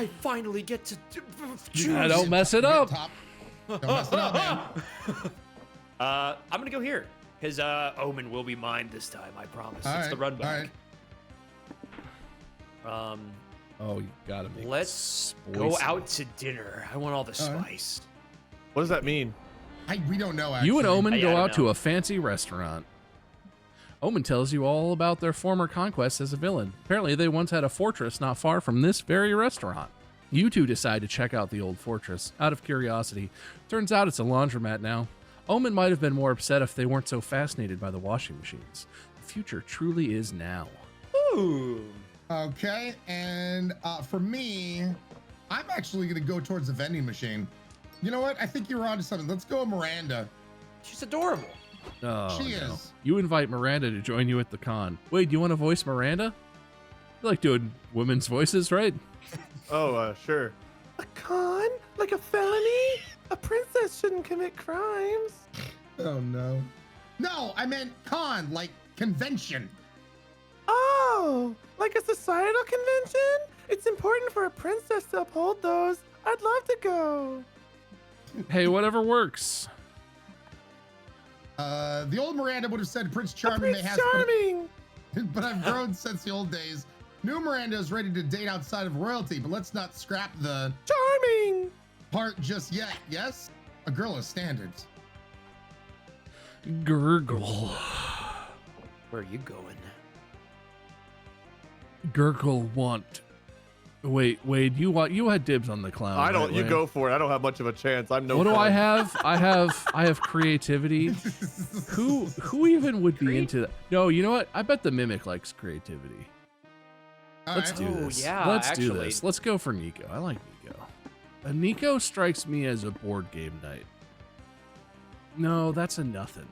I finally get to choose. Yeah, don't mess it up. Don't mess it up, man. I'm gonna go here. His Omen will be mine this time. I promise. It's the run back. All Oh, you gotta make Let's it go spicy. out to dinner. I want all the spice. What does that mean? We don't know, actually. You and Omen I go don't out know. to a fancy restaurant. Omen tells you all about their former conquests as a villain. Apparently, they once had a fortress not far from this very restaurant. You two decide to check out the old fortress, out of curiosity. Turns out it's a laundromat now. Omen might have been more upset if they weren't so fascinated by the washing machines. The future truly is now. Ooh. Okay, and for me, I'm actually going to go towards the vending machine. You know what? I think you're onto something. Let's go Miranda. She's adorable. Oh, She no. is. You invite Miranda to join you at the con. Wait, do you want to voice Miranda? You like doing women's voices, right? Oh, sure. A con? Like a felony? A princess shouldn't commit crimes. Oh, no. No, I meant con, like convention. Oh, like a societal convention? It's important for a princess to uphold those. I'd love to go. Hey, whatever works. The old Miranda would have said Prince Charming Prince may have, Charming. but I've grown since the old days. New Miranda is ready to date outside of royalty, but let's not scrap the Charming. part just yet. Yes, a girl has standards. Gurgle. Where are you going? Gurgle want. Wait, Wade, you had dibs on the clown. I don't. right, You Wade? go for it. I don't have much of a chance. I'm no. What do fun. I have? I have creativity. Who even would be into that? No, you know what? I bet the mimic likes creativity. All Let's right. do Oh, this. yeah, Let's do actually. this. Let's go for Nico. I like Nico. Nico strikes me as a board game night. No, that's a nothing.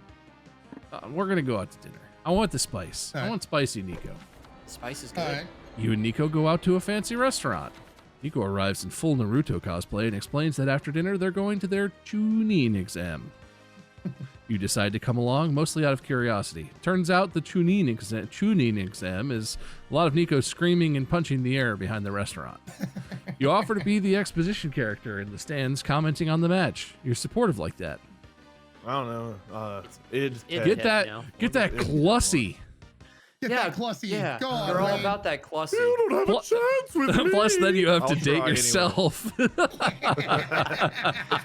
We're gonna go out to dinner. I want the spice. All I right. want spicy Nico. Spice is good. All right. You and Nico go out to a fancy restaurant. Nico arrives in full Naruto cosplay and explains that after dinner they're going to their Chunin exam. You decide to come along, mostly out of curiosity. Turns out the Chunin exam is a lot of Nico screaming and punching the air behind the restaurant. You offer to be the exposition character in the stands, commenting on the match. You're supportive like that. I don't know. It's It- Get that, now. get that Clussy. Get that Clussy. Yeah, Go on, they're all Wayne. about that Clussy. You don't have a chance with me. Plus, then you have to I'll date try yourself. It's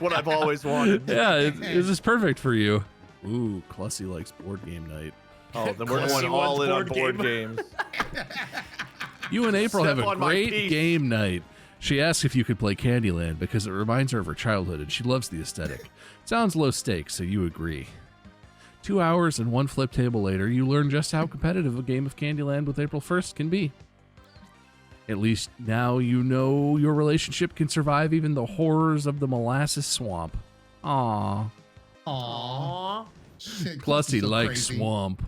what I've always wanted. Yeah, this is perfect for you. Ooh, Clussy likes board game night. Oh, then we're Clussy going all wants in on board board games. You and April Step have a on my great feet. game night. She asks if you could play Candyland because it reminds her of her childhood and she loves the aesthetic. Sounds low stakes, so you agree. 2 hours and one flip table later, you learn just how competitive a game of Candyland with April 1st can be. At least now you know your relationship can survive even the horrors of the molasses swamp. Aww. Aw. Aww. Shit, Clussy so likes crazy. swamp.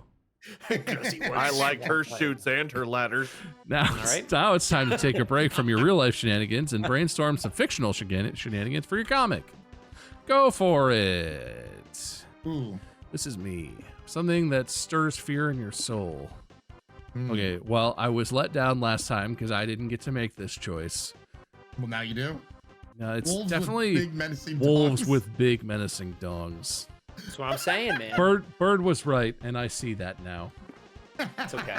I like her shoots and her ladders. Now, right. now it's time to take a break from your real life shenanigans and brainstorm some fictional shenanigans for your comic. Go for it. Ooh. This is me. Something that stirs fear in your soul. Hmm. Okay, well, I was let down last time because I didn't get to make this choice. Well, now you do. No, it's Wolves definitely with big menacing wolves dogs. with big menacing dongs. That's what I'm saying, man. Bird was right, and I see that now. It's okay.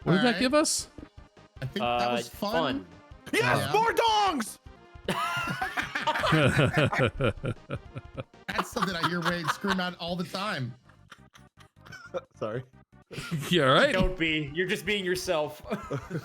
What did that Alright. give us? I think that was fun. Yes, Yeah. more dongs. That's something I hear Wade scream out all the time. Sorry. Yeah, right. Don't be. You're just being yourself.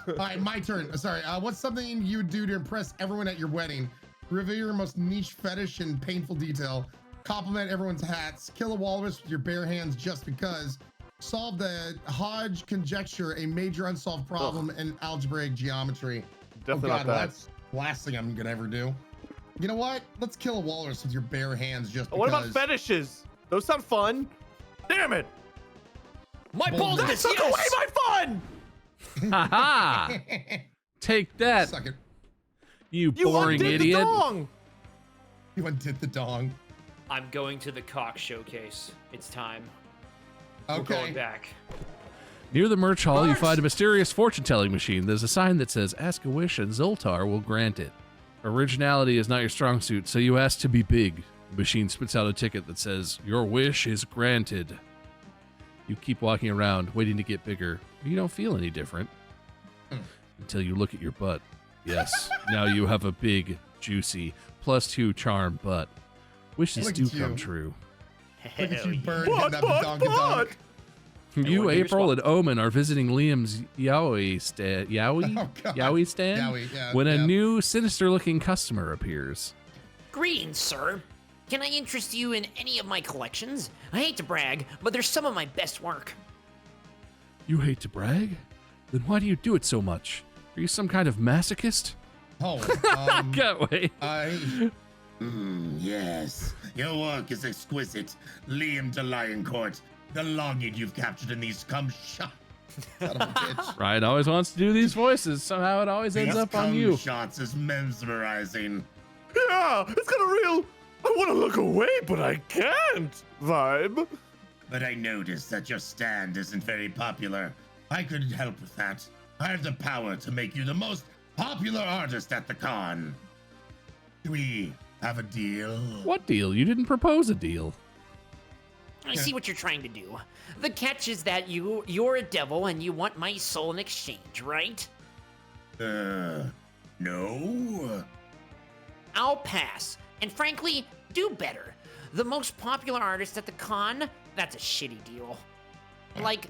All right, my turn. Sorry. What's something you would do to impress everyone at your wedding? Reveal your most niche fetish in painful detail. Compliment everyone's hats. Kill a walrus with your bare hands just because. Solve the Hodge conjecture, a major unsolved problem in algebraic geometry. Definitely oh not God, that. that's the last thing I'm gonna ever do. You know what? Let's kill a walrus with your bare hands just because. What about fetishes? Those sound fun. Damn it! My Bull- That boldness, took yes! away my fun. Ha Take that, Suck it. you You boring undid idiot. the dong. You undid the dong. I'm going to the cock showcase. It's time. We're Okay. going back. Near the merch hall, you Merch! find a mysterious fortune-telling machine. There's a sign that says, "Ask a wish and Zoltar will grant it." Originality is not your strong suit, so you ask to be big. The machine spits out a ticket that says, "Your wish is granted." You keep walking around, waiting to get bigger. You don't feel any different. Until you look at your butt. Yes, now you have a big, juicy, +2 charm butt. Wishes Look do at you. come true. Look at you, yeah. bird, hitting that badonkadonk. You, what do you April, respond? and Omen are visiting Liam's Yowie stand. Oh, God. Yowie stand? Yowie, yeah, when a yeah. new, sinister-looking customer appears. Greetings, sir. Can I interest you in any of my collections? I hate to brag, but they're some of my best work. You hate to brag? Then why do you do it so much? Are you some kind of masochist? Oh, Can't wait. Yes, your work is exquisite. Liam de Lioncourt, the longing you've captured in these cum shots. son of a bitch. Ryan always wants to do these voices. Somehow it always ends These up on cum you. shots is mesmerizing. Yeah, it's got a real I want to look away, but I can't vibe. But I noticed that your stand isn't very popular. I could help with that. I have the power to make you the most popular artist at the con. Do we have a deal? What deal? You didn't propose a deal. I see what you're trying to do. The catch is that you're a devil and you want my soul in exchange, right? No. I'll pass. And frankly, do better. The most popular artist at the con, that's a shitty deal. Like,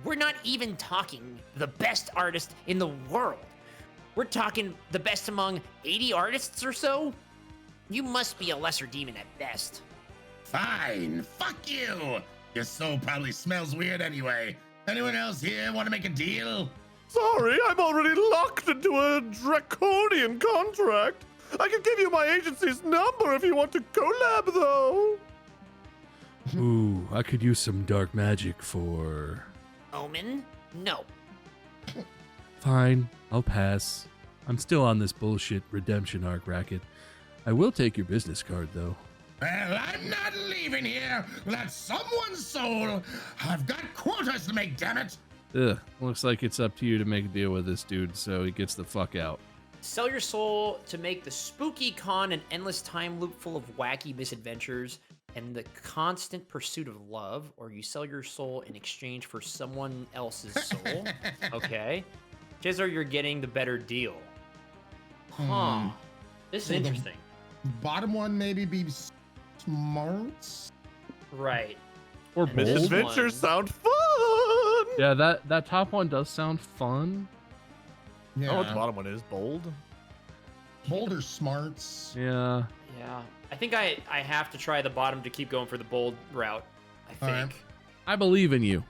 we're not even talking the best artist in the world. We're talking the best among 80 artists or so. You must be a lesser demon at best. Fine. Fuck you. Your soul probably smells weird anyway. Anyone else here want to make a deal? Sorry, I'm already locked into a draconian contract. I can give you my agency's number if you want to collab, though. Ooh, I could use some dark magic for... Omen? No. Fine, I'll pass. I'm still on this bullshit redemption arc racket. I will take your business card, though. Well, I'm not leaving here without someone's soul. I've got quotas to make, damn it. Ugh, looks like it's up to you to make a deal with this dude, so he gets the fuck out. Sell your soul to make the spooky con an endless time loop full of wacky misadventures and the constant pursuit of love, or you sell your soul in exchange for someone else's soul. Okay. Chizzer, you're getting the better deal. Huh. This is So the- interesting. Bottom one maybe be smarts. Right. Or And this bold. Misadventures one- sound fun. Yeah, that top one does sound fun. Yeah. Oh, what the bottom one is bold. Boulder smarts. Yeah. Yeah. I think I have to try the bottom to keep going for the bold route. I think. All right. I believe in you.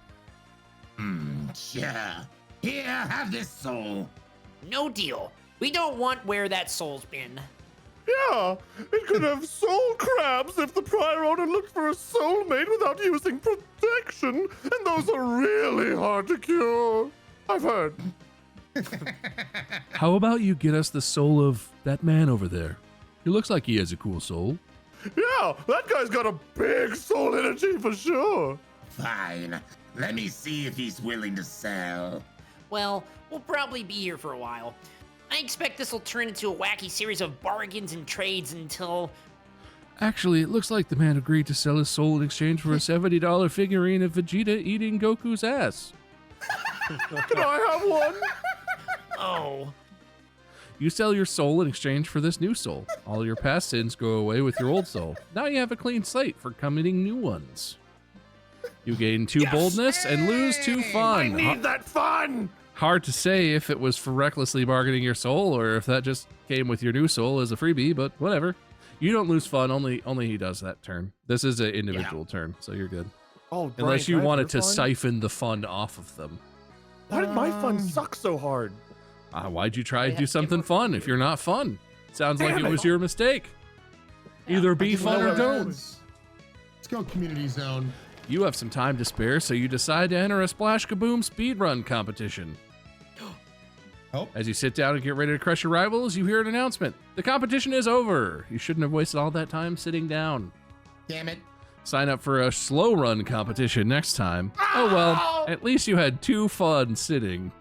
Yeah. Here, have this soul. No deal. We don't want where that soul's been. Yeah, it could have soul crabs if the prior owner looked for a soulmate without using protection, and those are really hard to cure. I've heard. How about you get us the soul of that man over there? He looks like he has a cool soul. Yeah, that guy's got a big soul energy for sure. Fine. Let me see if he's willing to sell. Well, we'll probably be here for a while. I expect this will turn into a wacky series of bargains and trades until... Actually, it looks like the man agreed to sell his soul in exchange for a $70 figurine of Vegeta eating Goku's ass. Can I have one? Oh, You sell your soul in exchange for this new soul. All your past sins go away with your old soul. Now you have a clean slate for committing new ones. You gain 2 boldness and lose 2 I fun. need that fun. Hard to say if it was for recklessly bargaining your soul or if that just came with your new soul as a freebie, but whatever. You don't lose fun, only he does that turn. This is an individual turn, so you're good. Oh, Brian, Unless can you I have wanted your to fun? siphon the fun off of them. Why did my fun suck so hard? Why'd you try to Yeah, do something give fun if you're not fun? Sounds like Damn it it. was your mistake. Either be Well, fun or let's- don't. Let's go community zone. You have some time to spare, so you decide to enter a Splash Kaboom speedrun competition. Oh. As you sit down and get ready to crush your rivals, you hear an announcement. The competition is over. You shouldn't have wasted all that time sitting down. Damn it. Sign up for a slow run competition next time. Oh well, at least you had 2 fun sitting.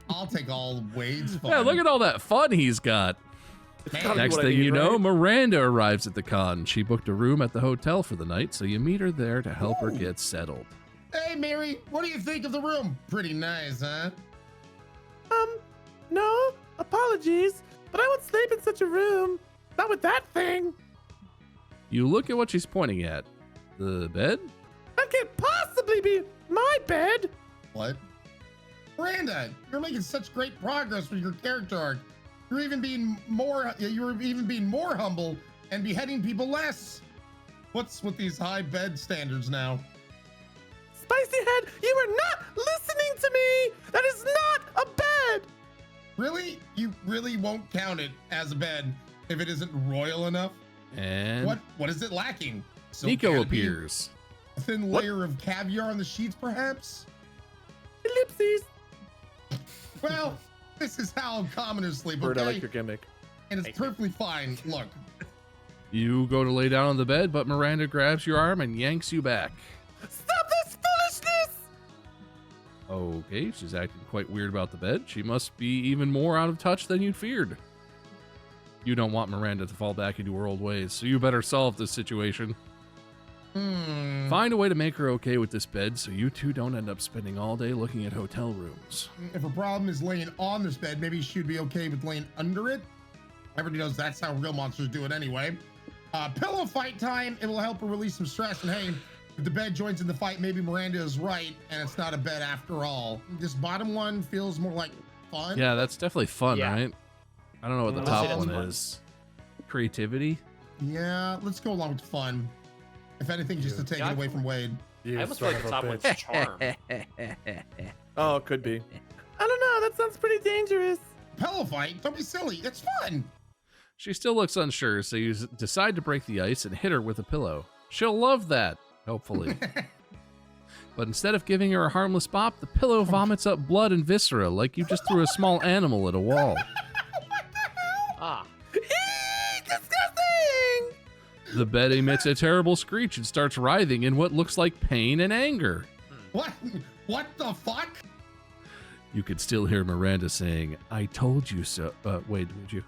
I'll take all Wade's fun. Yeah, look at all that fun he's got. Man, Next what I thing need, you know, right? Miranda arrives at the con. She booked a room at the hotel for the night, so you meet her there to help her Ooh. get settled. Hey, Mary, what do you think of the room? Pretty nice, huh? No, apologies, but I won't sleep in such a room. Not with that thing. You look at what she's pointing at. The bed? That can't possibly be my bed. What? Miranda, you're making such great progress with your character arc. You're even being more humble and beheading people less. What's with these high bed standards now? Spicy Head, you are not listening to me. That is not a bed. Really? You really won't count it as a bed if it isn't royal enough? And What is it lacking? Silk Nico canopy? appears. A thin layer of caviar on the sheets, perhaps? Ellipses. Well, this is how commoners sleep, Bird, I okay? like your gimmick. And it's perfectly fine. Look, You go to lay down on the bed, but Miranda grabs your arm and yanks you back. Stop this foolishness. Okay, she's acting quite weird about the bed. She must be even more out of touch than you'd feared. You don't want Miranda to fall back into her old ways, so you better solve this situation. Find a way to make her okay with this bed so you two don't end up spending all day looking at hotel rooms. if a problem is laying on this bed, maybe she'd be okay with laying under it. Everybody knows that's how real monsters do it anyway. Pillow fight time. It will help her release some stress. And hey, if the bed joins in the fight, maybe Miranda is right and it's not a bed after all. This bottom one feels more like fun. Yeah, that's definitely fun, Yeah. right? I don't know what the Let's top say that's one fun. is. Creativity? Yeah, let's go along with fun. If anything, just to take Yeah, it away from Wade. I almost feel like the top one's charm. Oh, it could be. I don't know. That sounds pretty dangerous. Pillow fight? Don't be silly. It's fun. She still looks unsure, so you decide to break the ice and hit her with a pillow. She'll love that, hopefully. But instead of giving her a harmless bop, the pillow vomits up blood and viscera like you just threw a small animal at a wall. Ah. Eee, disgusting. The bed emits a terrible screech and starts writhing in what looks like pain and anger. What? What the fuck? You can still hear Miranda saying, "I told you so." Wait, would you?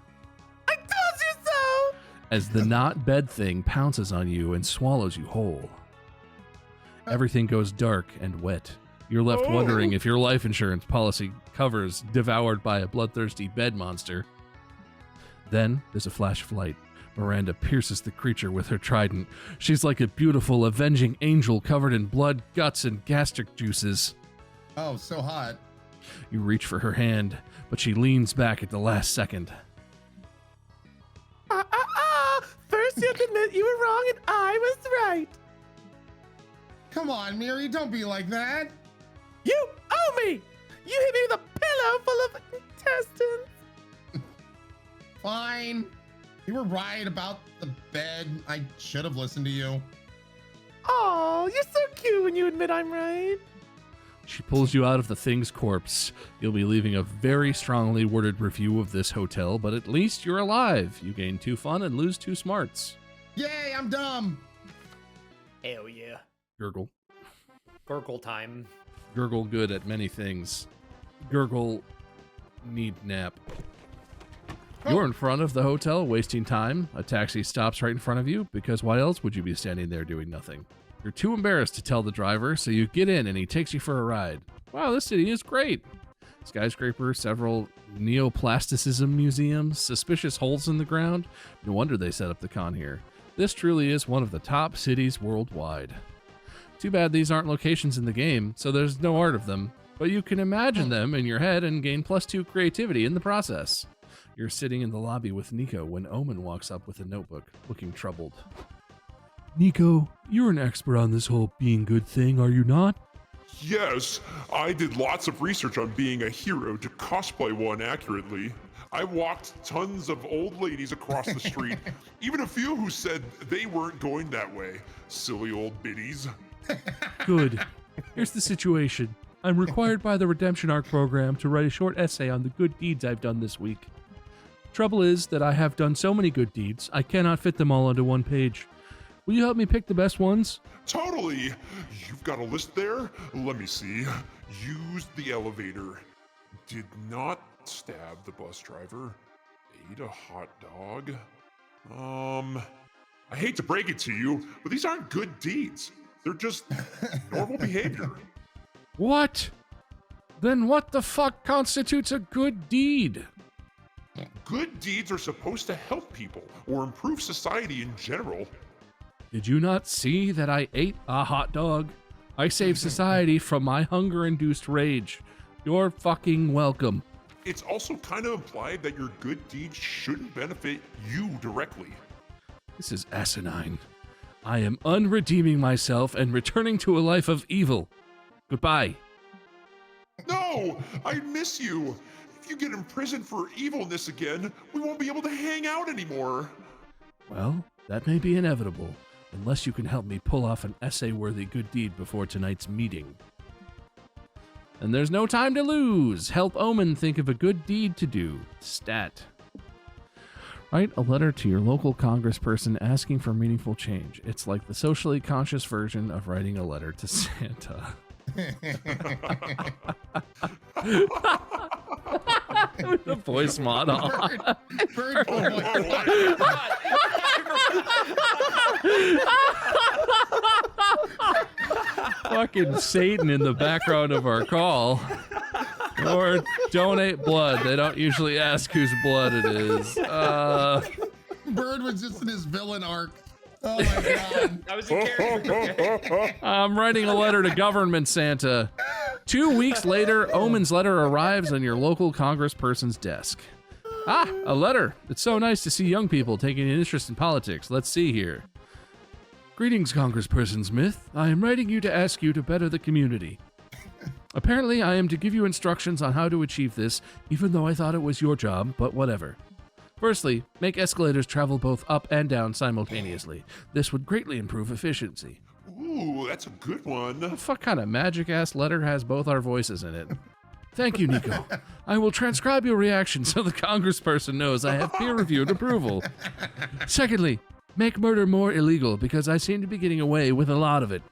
I told you so. As the not bed thing pounces on you and swallows you whole. Everything goes dark and wet. You're left wondering if your life insurance policy covers devoured by a bloodthirsty bed monster. Then there's a flash of light. Miranda pierces the creature with her trident. She's like a beautiful, avenging angel covered in blood, guts, and gastric juices. Oh, so hot. You reach for her hand, but she leans back at the last second. First you have to admit you were wrong and I was right. Come on, Miri, don't be like that. You owe me. You hit me with a pillow full of intestines. Fine. You were right about the bed. I should have listened to you. Oh, you're so cute when you admit I'm right. She pulls you out of the thing's corpse. You'll be leaving a very strongly worded review of this hotel, but at least you're alive. You gain 2 fun and lose 2 smarts. Yay, I'm dumb. Hell yeah. Gurgle. Gurgle time. Gurgle good at many things. Gurgle need nap. You're in front of the hotel, wasting time. A taxi stops right in front of you, because why else would you be standing there doing nothing? You're too embarrassed to tell the driver, so you get in and he takes you for a ride. Wow, this city is great. Skyscraper, several neoplasticism museums, suspicious holes in the ground. No wonder they set up the con here. This truly is one of the top cities worldwide. Too bad these aren't locations in the game, so there's no art of them, but you can imagine them in your head and gain +2 creativity in the process. You're sitting in the lobby with Nico when Omen walks up with a notebook, looking troubled. Nico, you're an expert on this whole being good thing, are you not? Yes, I did lots of research on being a hero to cosplay one accurately. I walked tons of old ladies across the street, even a few who said they weren't going that way. Silly old biddies. Good. Here's the situation. I'm required by the Redemption Arc program to write a short essay on the good deeds I've done this week. Trouble is that I have done so many good deeds, I cannot fit them all onto one page. Will you help me pick the best ones? Totally. You've got a list there? Let me see. Used the elevator. Did not stab the bus driver. Ate a hot dog. I hate to break it to you, but these aren't good deeds. They're just normal behavior. What? Then what the fuck constitutes a good deed? Good deeds are supposed to help people or improve society in general. Did you not see that I ate a hot dog? I saved society from my hunger-induced rage. You're fucking welcome. It's also kind of implied that your good deeds shouldn't benefit you directly. This is asinine. I am unredeeming myself and returning to a life of evil. Goodbye. No, I miss you. If you get imprisoned for evilness again, we won't be able to hang out anymore. Well, that may be inevitable, unless you can help me pull off an essay-worthy good deed before tonight's meeting. And there's no time to lose. Help Omen think of a good deed to do. Stat. Write a letter to your local congressperson asking for meaningful change. It's like the socially conscious version of writing a letter to Santa. With the voice model. Bird boy. Fucking Satan in the background of our call. Or donate blood. They don't usually ask whose blood it is. Bird was just in his villain arc. Oh my god. I was a character. I'm writing a letter to government Santa. 2 weeks later, Omen's letter arrives on your local congressperson's desk. Ah, a letter. It's so nice to see young people taking an interest in politics. Let's see here. Greetings, Congressperson Smith. I am writing you to ask you to better the community. Apparently, I am to give you instructions on how to achieve this, even though I thought it was your job, but whatever. Firstly, make escalators travel both up and down simultaneously. This would greatly improve efficiency. Ooh, that's a good one. What the fuck kind of magic-ass letter has both our voices in it? Thank you, Nico. I will transcribe your reaction so the congressperson knows I have peer-reviewed approval. Secondly, make murder more illegal because I seem to be getting away with a lot of it.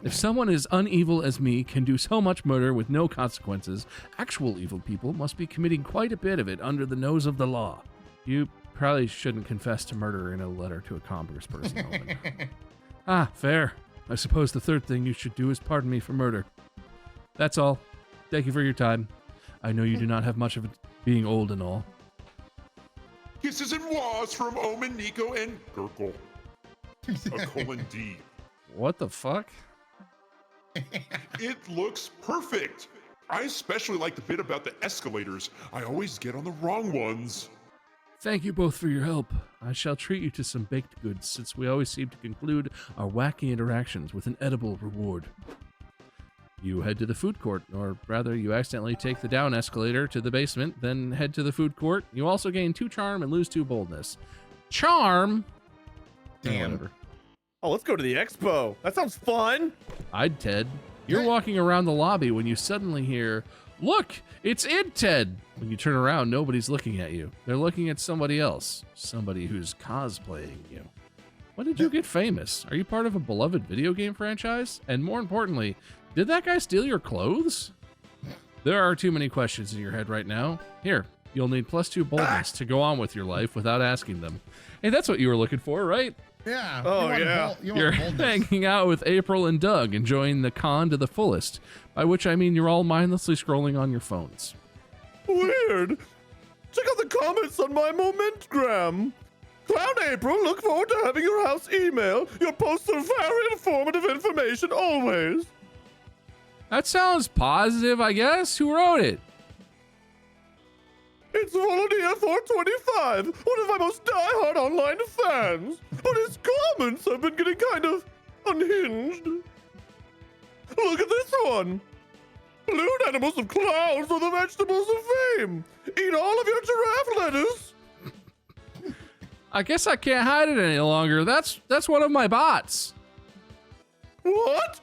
If someone as unevil as me can do so much murder with no consequences, actual evil people must be committing quite a bit of it under the nose of the law. You probably shouldn't confess to murder in a letter to a congressperson, Owen. Ah, fair. I suppose the third thing you should do is pardon me for murder. That's all. Thank you for your time. I know you do not have much of it being old and all. Kisses and wahs from Omen, Nico, and Gurgle. A colon D. What the fuck? It looks perfect. I especially like the bit about the escalators. I always get on the wrong ones. Thank you both for your help. I shall treat you to some baked goods, since we always seem to conclude our wacky interactions with an edible reward. You head to the food court, or rather, you accidentally take the down escalator to the basement, then head to the food court. You also gain 2 charm and lose 2 boldness. Charm? Damn. Whatever. Oh, let's go to the expo. That sounds fun. I'd Ted. You're walking around the lobby when you suddenly hear, "Look, it's Id Ted!" When you turn around, nobody's looking at you. They're looking at somebody else. Somebody who's cosplaying you. When did you get famous? Are you part of a beloved video game franchise? And more importantly, did that guy steal your clothes? There are too many questions in your head right now. Here, you'll need +2 boldness to go on with your life without asking them. Hey, that's what you were looking for, right? Yeah. Oh, you want yeah. You're boldness. hanging out with April and Doug, enjoying the con to the fullest, by which I mean you're all mindlessly scrolling on your phones. Weird. Check out the comments on my Momentgram. Clown April, look forward to having your house email. Your posts are very informative information always. That sounds positive, I guess. Who wrote it? It's Volodya 425, one of my most diehard online fans. But his comments have been getting kind of unhinged. Look at this one. Balloon animals of clouds are the vegetables of fame. Eat all of your giraffe lettuce. I guess I can't hide it any longer. That's one of my bots. What?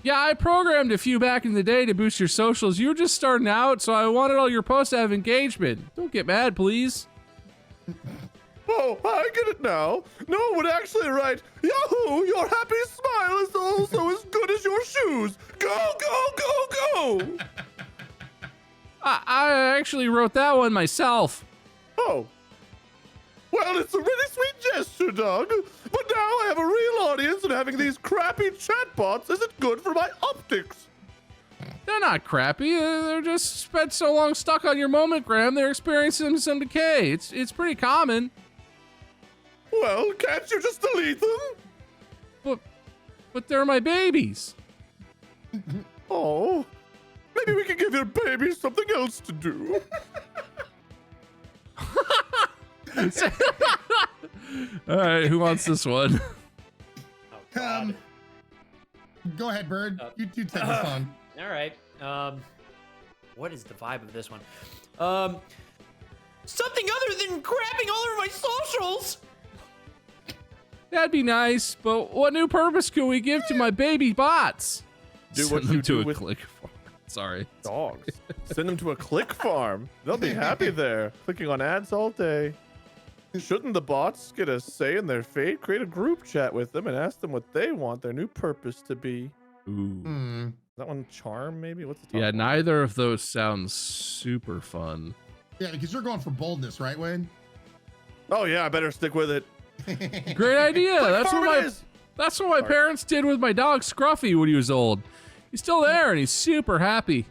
Yeah, I programmed a few back in the day to boost your socials. You were just starting out, so I wanted all your posts to have engagement. Don't get mad, please. Oh, I get it now. No one would actually write, Yahoo, your happy smile is also as good as your shoes. Go, go, go, go. I actually wrote that one myself. Oh. Well, it's a really sweet gesture, Doug. But now I have a real audience, and having these crappy chatbots isn't good for my optics. They're not crappy. They're just spent so long stuck on your moment, Graham. They're experiencing some decay. It's pretty common. Well, can't you just delete them? But they're my babies. Oh, maybe we can give your baby something else to do. All right, who wants this one? Oh, God. Go ahead, Bird. You take this one. All right. What is the vibe of this one? Something other than grabbing all over my socials. That'd be nice, but what new purpose could we give to my baby bots? Do Send what them you to do a with click farm. Sorry. dogs. Send them to a click farm. They'll be happy there, clicking on ads all day. Shouldn't the bots get a say in their fate? Create a group chat with them and ask them what they want their new purpose to be. Ooh. Is that one charm, maybe? What's the top Yeah, one? neither of those sounds super fun. Yeah, because you're going for boldness, right, Wayne? Oh, yeah, I better stick with it. Great idea. That's farm what it my is. that's what my parents did with my dog Scruffy when he was old. He's still there and he's super happy.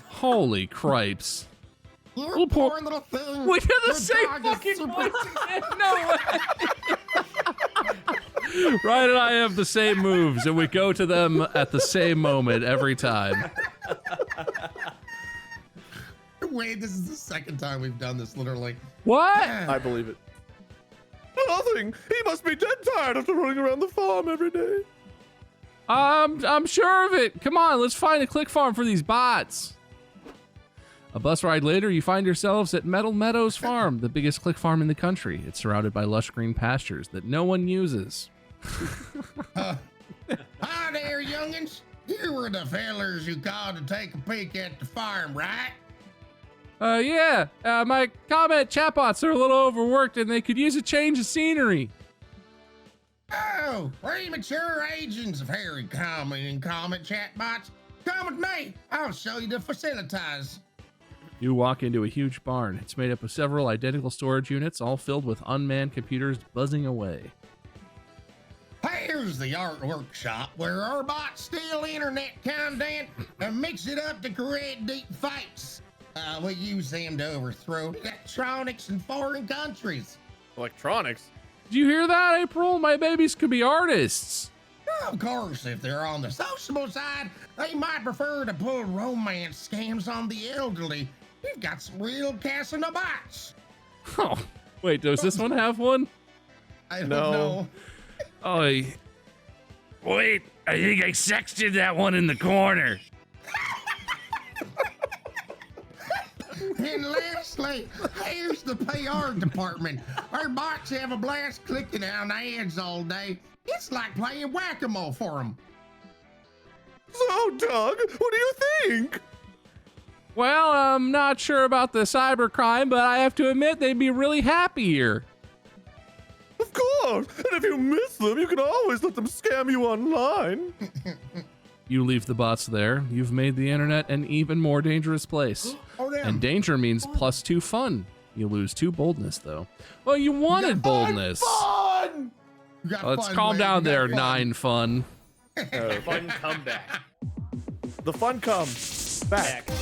Holy cripes. You Little poor little thing. We did the Your same dog is fucking super- voice again. No way. Ryan and I have the same moves, and we go to them at the same moment every time. Wait, this is the second time we've done this, literally. What? I believe it. Nothing. He must be dead tired after running around the farm every day. I'm sure of it. Come on, let's find a click farm for these bots. A bus ride later, you find yourselves at Metal Meadows Farm, the biggest click farm in the country. It's surrounded by lush green pastures that no one uses. Hi there, youngins. You were the fellers who called to take a peek at the farm, right? Yeah, my comment chatbots are a little overworked and they could use a change of scenery. Oh, premature agents of Harry Common and comment chatbots. Come with me. I'll show you the facilities. You walk into a huge barn. It's made up of several identical storage units, all filled with unmanned computers buzzing away. Here's the art workshop where our bots steal internet content and mix it up to create deep fakes. We use them to overthrow electronics in foreign countries. Electronics? Did you hear that, April? My babies could be artists. Of course, if they're on the sociable side, they might prefer to pull romance scams on the elderly. We've got some real Casino bots. Oh, wait, does this one have one? I don't No. know. Oh, wait, I think I sexted that one in the corner. And lastly, here's the PR department. Our bots have a blast clicking on ads all day. It's like playing whack-a-mole for them. So, Doug, what do you think? Well, I'm not sure about the cybercrime, but I have to admit they'd be really happy here. Of course. And if you miss them, you can always let them scam you online. You leave the bots there. You've made the internet an even more dangerous place. Oh, damn. And danger means +2 fun. You lose 2 boldness, though. Well, you wanted boldness. Fun! You got Let's fun, calm Wayne. down You got there, fun. 9 fun. Fun comeback. The fun comes back. Back.